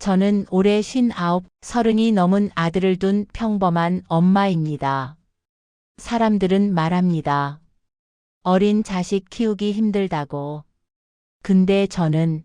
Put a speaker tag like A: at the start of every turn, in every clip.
A: 저는 올해 59, 30이 넘은 아들을 둔 평범한 엄마입니다. 사람들은 말합니다. 어린 자식 키우기 힘들다고. 근데 저는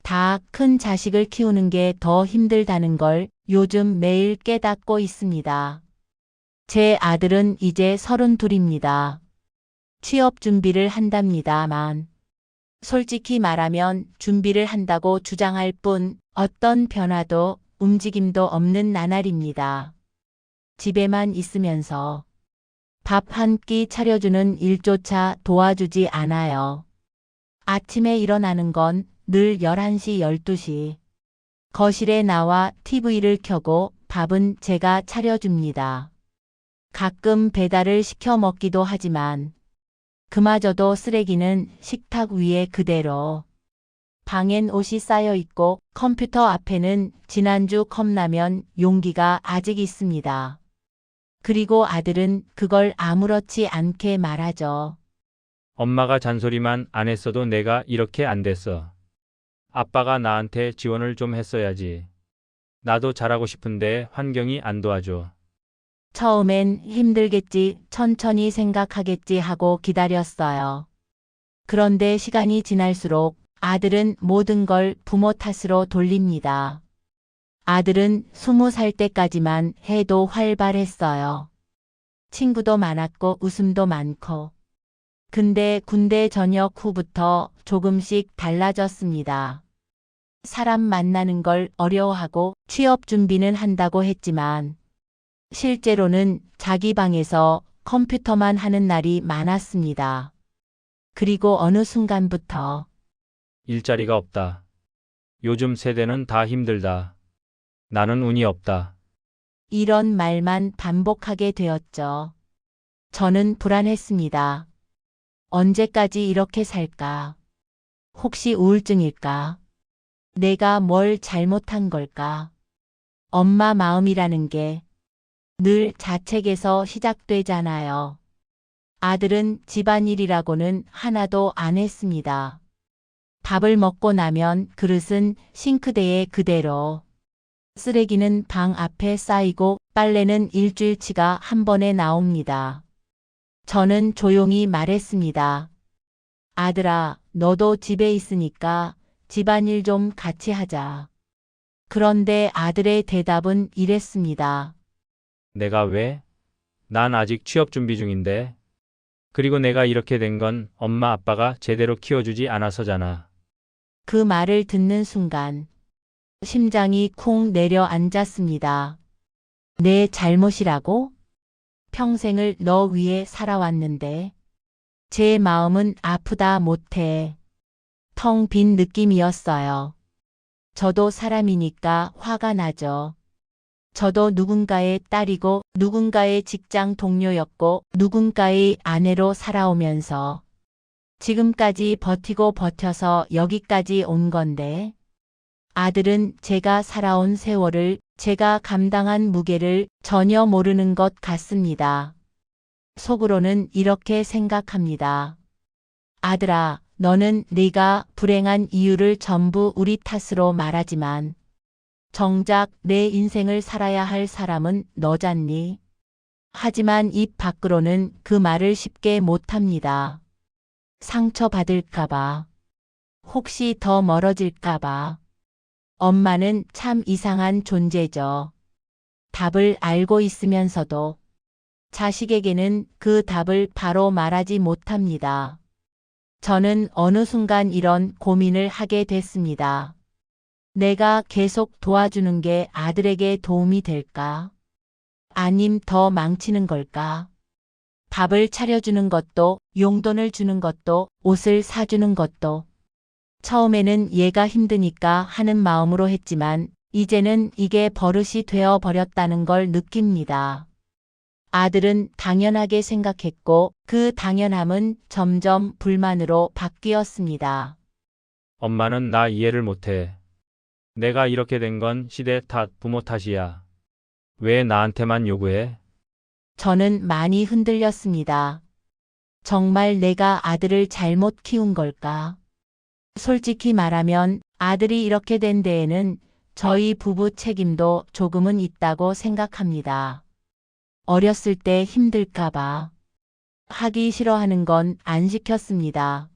A: 다 큰 자식을 키우는 게 더 힘들다는 걸 요즘 매일 깨닫고 있습니다. 제 아들은 이제 32입니다. 취업 준비를 한답니다만, 솔직히 말하면 준비를 한다고 주장할 뿐 어떤 변화도 움직임도 없는 나날입니다. 집에만 있으면서 밥 한 끼 차려주는 일조차 도와주지 않아요. 아침에 일어나는 건 늘 11시, 12시. 거실에 나와 TV를 켜고 밥은 제가 차려줍니다. 가끔 배달을 시켜 먹기도 하지만 그마저도 쓰레기는 식탁 위에 그대로. 방엔 옷이 쌓여 있고 컴퓨터 앞에는 지난주 컵라면 용기가 아직 있습니다. 그리고 아들은 그걸 아무렇지 않게 말하죠.
B: 엄마가 잔소리만 안 했어도 내가 이렇게 안 됐어. 아빠가 나한테 지원을 좀 했어야지. 나도 잘하고 싶은데 환경이 안 도와줘.
A: 처음엔 힘들겠지, 천천히 생각하겠지 하고 기다렸어요. 그런데 시간이 지날수록 아들은 모든 걸 부모 탓으로 돌립니다. 아들은 20살 때까지만 해도 활발했어요. 친구도 많았고 웃음도 많고. 근데 군대 전역 후부터 조금씩 달라졌습니다. 사람 만나는 걸 어려워하고 취업 준비는 한다고 했지만 실제로는 자기 방에서 컴퓨터만 하는 날이 많았습니다. 그리고 어느 순간부터
B: 일자리가 없다. 요즘 세대는 다 힘들다. 나는 운이 없다.
A: 이런 말만 반복하게 되었죠. 저는 불안했습니다. 언제까지 이렇게 살까? 혹시 우울증일까? 내가 뭘 잘못한 걸까? 엄마 마음이라는 게 늘 자책에서 시작되잖아요. 아들은 집안일이라고는 하나도 안 했습니다. 밥을 먹고 나면 그릇은 싱크대에 그대로. 쓰레기는 방 앞에 쌓이고 빨래는 일주일치가 한 번에 나옵니다. 저는 조용히 말했습니다. 아들아, 너도 집에 있으니까 집안일 좀 같이 하자. 그런데 아들의 대답은 이랬습니다.
B: 내가 왜? 난 아직 취업 준비 중인데. 그리고 내가 이렇게 된 건 엄마 아빠가 제대로 키워주지 않아서잖아.
A: 그 말을 듣는 순간 심장이 쿵 내려앉았습니다. 내 잘못이라고? 평생을 너 위해 살아왔는데. 제 마음은 아프다 못해 텅 빈 느낌이었어요. 저도 사람이니까 화가 나죠. 저도 누군가의 딸이고 누군가의 직장 동료였고 누군가의 아내로 살아오면서 지금까지 버티고 버텨서 여기까지 온 건데 아들은 제가 살아온 세월을 제가 감당한 무게를 전혀 모르는 것 같습니다. 속으로는 이렇게 생각합니다. 아들아, 너는 네가 불행한 이유를 전부 우리 탓으로 말하지만 정작 내 인생을 살아야 할 사람은 너잖니. 하지만 입 밖으로는 그 말을 쉽게 못합니다. 상처받을까봐. 혹시 더 멀어질까봐. 엄마는 참 이상한 존재죠. 답을 알고 있으면서도 자식에게는 그 답을 바로 말하지 못합니다. 저는 어느 순간 이런 고민을 하게 됐습니다. 내가 계속 도와주는 게 아들에게 도움이 될까? 아님 더 망치는 걸까? 밥을 차려주는 것도, 용돈을 주는 것도, 옷을 사주는 것도. 처음에는 얘가 힘드니까 하는 마음으로 했지만 이제는 이게 버릇이 되어 버렸다는 걸 느낍니다. 아들은 당연하게 생각했고 그 당연함은 점점 불만으로 바뀌었습니다.
B: 엄마는 나 이해를 못해. 내가 이렇게 된 건 시대 탓, 부모 탓이야. 왜 나한테만 요구해?
A: 저는 많이 흔들렸습니다. 정말 내가 아들을 잘못 키운 걸까? 솔직히 말하면 아들이 이렇게 된 데에는 저희 부부 책임도 조금은 있다고 생각합니다. 어렸을 때 힘들까봐 하기 싫어하는 건 안 시켰습니다.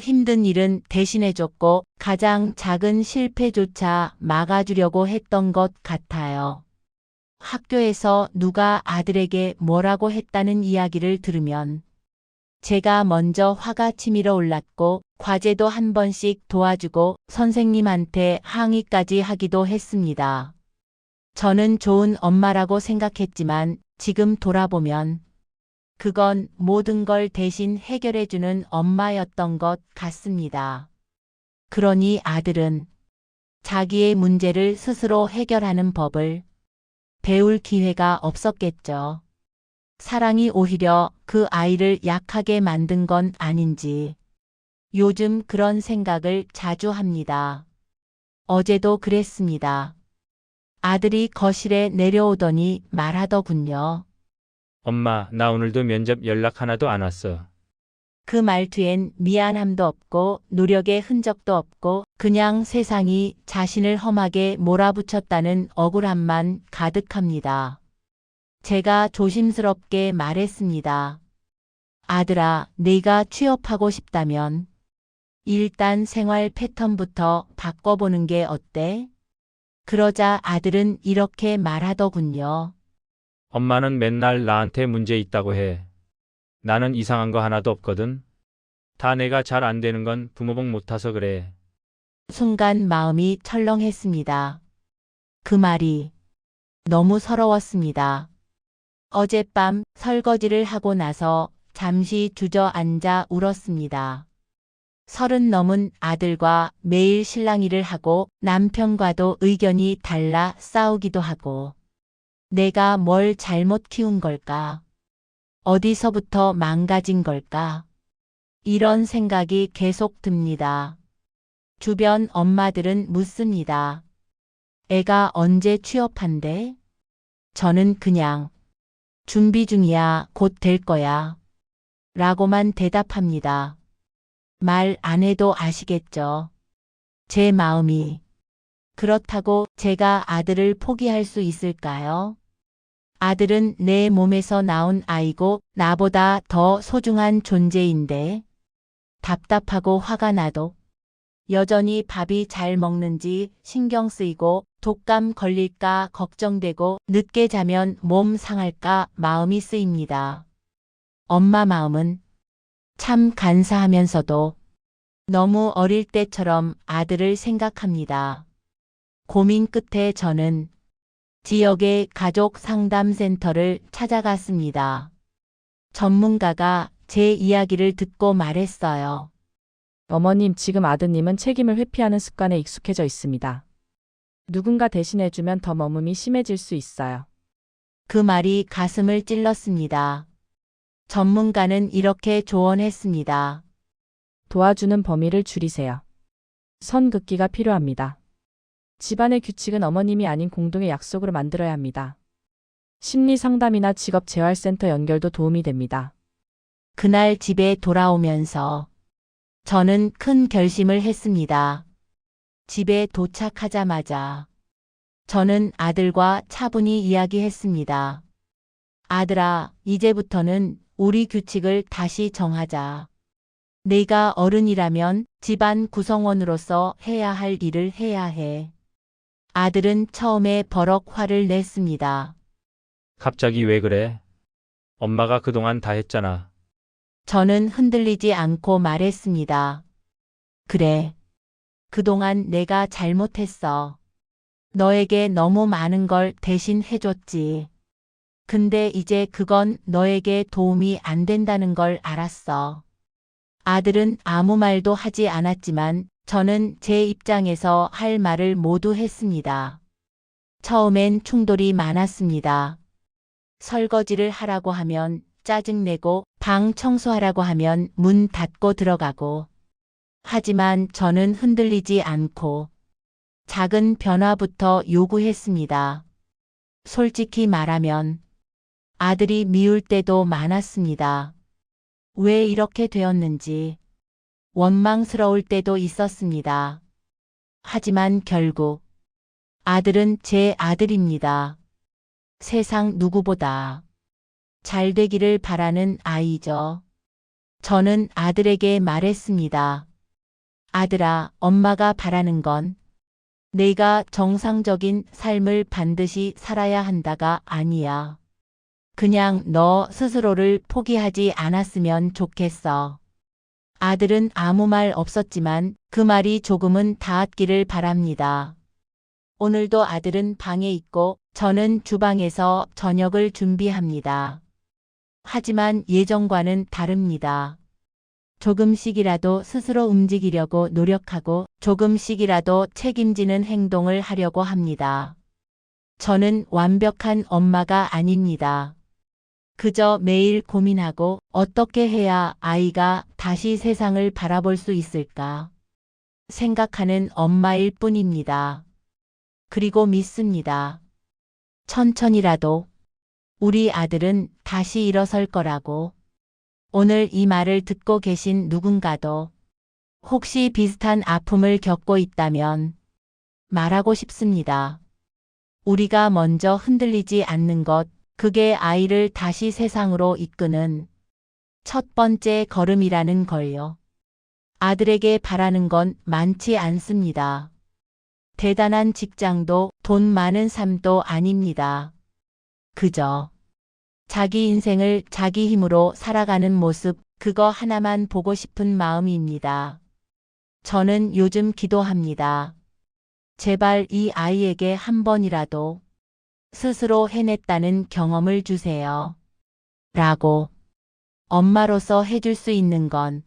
A: 힘든 일은 대신해줬고 가장 작은 실패조차 막아주려고 했던 것 같아요. 학교에서 누가 아들에게 뭐라고 했다는 이야기를 들으면 제가 먼저 화가 치밀어 올랐고 과제도 한 번씩 도와주고 선생님한테 항의까지 하기도 했습니다. 저는 좋은 엄마라고 생각했지만 지금 돌아보면 그건 모든 걸 대신 해결해주는 엄마였던 것 같습니다. 그러니 아들은 자기의 문제를 스스로 해결하는 법을 배울 기회가 없었겠죠. 사랑이 오히려 그 아이를 약하게 만든 건 아닌지 요즘 그런 생각을 자주 합니다. 어제도 그랬습니다. 아들이 거실에 내려오더니 말하더군요.
B: 엄마, 나 오늘도 면접 연락 하나도 안 왔어.
A: 그 말투엔 미안함도 없고 노력의 흔적도 없고 그냥 세상이 자신을 험하게 몰아붙였다는 억울함만 가득합니다. 제가 조심스럽게 말했습니다. 아들아, 네가 취업하고 싶다면 일단 생활 패턴부터 바꿔보는 게 어때? 그러자 아들은 이렇게 말하더군요.
B: 엄마는 맨날 나한테 문제 있다고 해. 나는 이상한 거 하나도 없거든. 다 내가 잘 안 되는 건 부모복 못 타서 그래.
A: 순간 마음이 철렁했습니다. 그 말이 너무 서러웠습니다. 어젯밤 설거지를 하고 나서 잠시 주저앉아 울었습니다. 30 넘은 아들과 매일 실랑이를 하고 남편과도 의견이 달라 싸우기도 하고 내가 뭘 잘못 키운 걸까? 어디서부터 망가진 걸까? 이런 생각이 계속 듭니다. 주변 엄마들은 묻습니다. 애가 언제 취업한대? 저는 그냥 준비 중이야, 곧 될 거야. 라고만 대답합니다. 말 안 해도 아시겠죠? 제 마음이. 그렇다고 제가 아들을 포기할 수 있을까요? 아들은 내 몸에서 나온 아이고 나보다 더 소중한 존재인데 답답하고 화가 나도 여전히 밥이 잘 먹는지 신경 쓰이고 독감 걸릴까 걱정되고 늦게 자면 몸 상할까 마음이 쓰입니다. 엄마 마음은 참 간사하면서도 너무 어릴 때처럼 아들을 생각합니다. 고민 끝에 저는 지역의 가족 상담센터를 찾아갔습니다. 전문가가 제 이야기를 듣고 말했어요.
C: 어머님, 지금 아드님은 책임을 회피하는 습관에 익숙해져 있습니다. 누군가 대신해주면 더 머금이 심해질 수 있어요.
A: 그 말이 가슴을 찔렀습니다. 전문가는 이렇게 조언했습니다.
C: 도와주는 범위를 줄이세요. 선 긋기가 필요합니다. 집안의 규칙은 어머님이 아닌 공동의 약속으로 만들어야 합니다. 심리 상담이나 직업 재활센터 연결도 도움이 됩니다.
A: 그날 집에 돌아오면서 저는 큰 결심을 했습니다. 집에 도착하자마자 저는 아들과 차분히 이야기했습니다. 아들아, 이제부터는 우리 규칙을 다시 정하자. 내가 어른이라면 집안 구성원으로서 해야 할 일을 해야 해. 아들은 처음에 버럭 화를 냈습니다.
B: 갑자기 왜 그래? 엄마가 그동안 다 했잖아.
A: 저는 흔들리지 않고 말했습니다. 그래. 그동안 내가 잘못했어. 너에게 너무 많은 걸 대신 해줬지. 근데 이제 그건 너에게 도움이 안 된다는 걸 알았어. 아들은 아무 말도 하지 않았지만 저는 제 입장에서 할 말을 모두 했습니다. 처음엔 충돌이 많았습니다. 설거지를 하라고 하면 짜증내고 방 청소하라고 하면 문 닫고 들어가고. 하지만 저는 흔들리지 않고 작은 변화부터 요구했습니다. 솔직히 말하면 아들이 미울 때도 많았습니다. 왜 이렇게 되었는지 원망스러울 때도 있었습니다. 하지만 결국 아들은 제 아들입니다. 세상 누구보다 잘 되기를 바라는 아이죠. 저는 아들에게 말했습니다. 아들아, 엄마가 바라는 건 내가 정상적인 삶을 반드시 살아야 한다가 아니야. 그냥 너 스스로를 포기하지 않았으면 좋겠어. 아들은 아무 말 없었지만 그 말이 조금은 닿았기를 바랍니다. 오늘도 아들은 방에 있고 저는 주방에서 저녁을 준비합니다. 하지만 예전과는 다릅니다. 조금씩이라도 스스로 움직이려고 노력하고 조금씩이라도 책임지는 행동을 하려고 합니다. 저는 완벽한 엄마가 아닙니다. 그저 매일 고민하고 어떻게 해야 아이가 다시 세상을 바라볼 수 있을까 생각하는 엄마일 뿐입니다. 그리고 믿습니다. 천천히라도 우리 아들은 다시 일어설 거라고. 오늘 이 말을 듣고 계신 누군가도 혹시 비슷한 아픔을 겪고 있다면 말하고 싶습니다. 우리가 먼저 흔들리지 않는 것, 그게 아이를 다시 세상으로 이끄는 첫 번째 걸음이라는 걸요. 아들에게 바라는 건 많지 않습니다. 대단한 직장도 돈 많은 삶도 아닙니다. 그저 자기 인생을 자기 힘으로 살아가는 모습, 그거 하나만 보고 싶은 마음입니다. 저는 요즘 기도합니다. 제발 이 아이에게 한 번이라도 스스로 해냈다는 경험을 주세요. 라고. 엄마로서 해줄 수 있는 건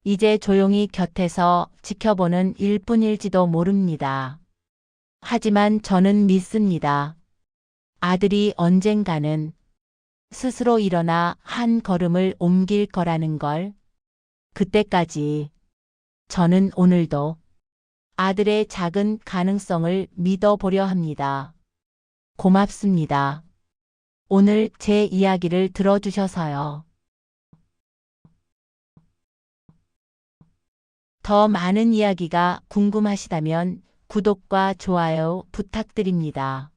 A: 이제 조용히 곁에서 지켜보는 일뿐일지도 모릅니다. 하지만 저는 믿습니다. 아들이 언젠가는 스스로 일어나 한 걸음을 옮길 거라는 걸. 그때까지 저는 오늘도 아들의 작은 가능성을 믿어보려 합니다. 고맙습니다. 오늘 제 이야기를 들어주셔서요. 더 많은 이야기가 궁금하시다면 구독과 좋아요 부탁드립니다.